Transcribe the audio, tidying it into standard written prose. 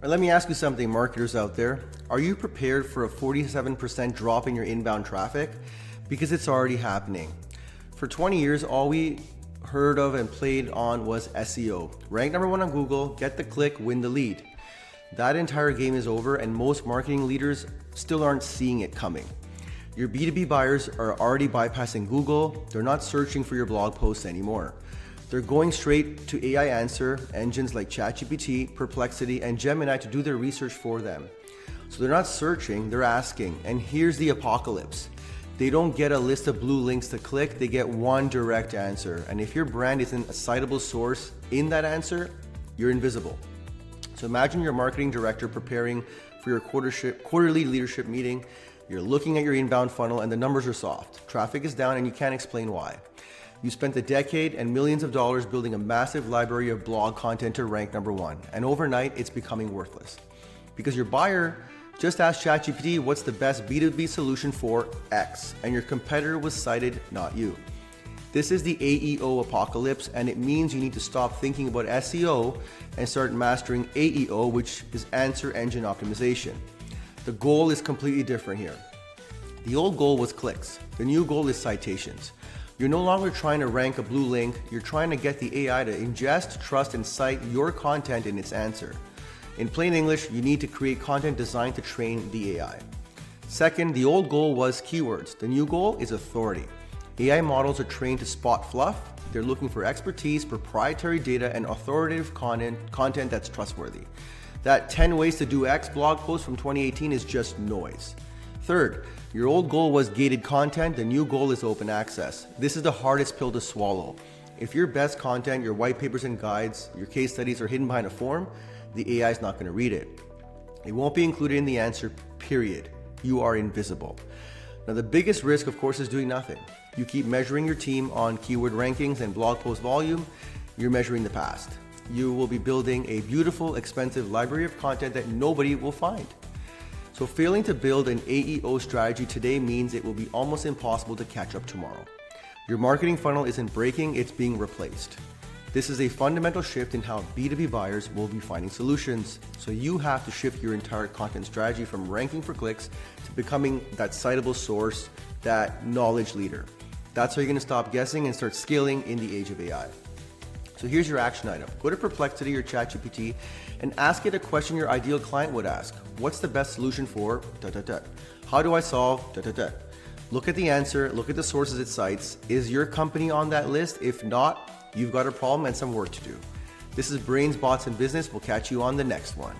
Let me ask you something, marketers out there. Are you prepared for a 47% drop in your inbound traffic? Because it's already happening. For 20 years, all we heard of and played on was SEO. Rank number one on Google, get the click, win the lead. That entire game is over, and most marketing leaders still aren't seeing it coming. Your B2B buyers are already bypassing Google. They're not searching for your blog posts anymore. They're going straight to AI answer engines like ChatGPT, Perplexity, and Gemini to do their research for them. So they're not searching, they're asking. And here's the apocalypse. They don't get a list of blue links to click, they get one direct answer. And if your brand isn't a citable source in that answer, you're invisible. So imagine your marketing director preparing for your quarterly leadership meeting. You're looking at your inbound funnel and the numbers are soft. Traffic is down and you can't explain why. You spent a decade and millions of dollars building a massive library of blog content to rank number one, and overnight it's becoming worthless. Because your buyer just asked ChatGPT what's the best B2B solution for X, and your competitor was cited, not you. This is the AEO apocalypse, and it means you need to stop thinking about SEO and start mastering AEO, which is answer engine optimization. The goal is completely different here. The old goal was clicks. The new goal is citations. You're no longer trying to rank a blue link, you're trying to get the AI to ingest, trust, and cite your content in its answer. In plain English, you need to create content designed to train the AI. Second, the old goal was keywords. The new goal is authority. AI models are trained to spot fluff. They're looking for expertise, proprietary data, and authoritative content that's trustworthy. That 10 ways to do X blog post from 2018 is just noise. Third, your old goal was gated content, the new goal is open access. This is the hardest pill to swallow. If your best content, your white papers and guides, your case studies are hidden behind a form, the AI is not going to read it. It won't be included in the answer, period. You are invisible. Now the biggest risk, of course, is doing nothing. You keep measuring your team on keyword rankings and blog post volume, you're measuring the past. You will be building a beautiful, expensive library of content that nobody will find. So failing to build an AEO strategy today means it will be almost impossible to catch up tomorrow. Your marketing funnel isn't breaking, it's being replaced. This is a fundamental shift in how B2B buyers will be finding solutions. So you have to shift your entire content strategy from ranking for clicks to becoming that citable source, that knowledge leader. That's how you're gonna stop guessing and start scaling in the age of AI. So here's your action item. Go to Perplexity or ChatGPT and ask it a question your ideal client would ask. What's the best solution for ... How do I solve ... Look at the answer, look at the sources it cites. Is your company on that list? If not, you've got a problem and some work to do. This is Brains, Bots, and Business. We'll catch you on the next one.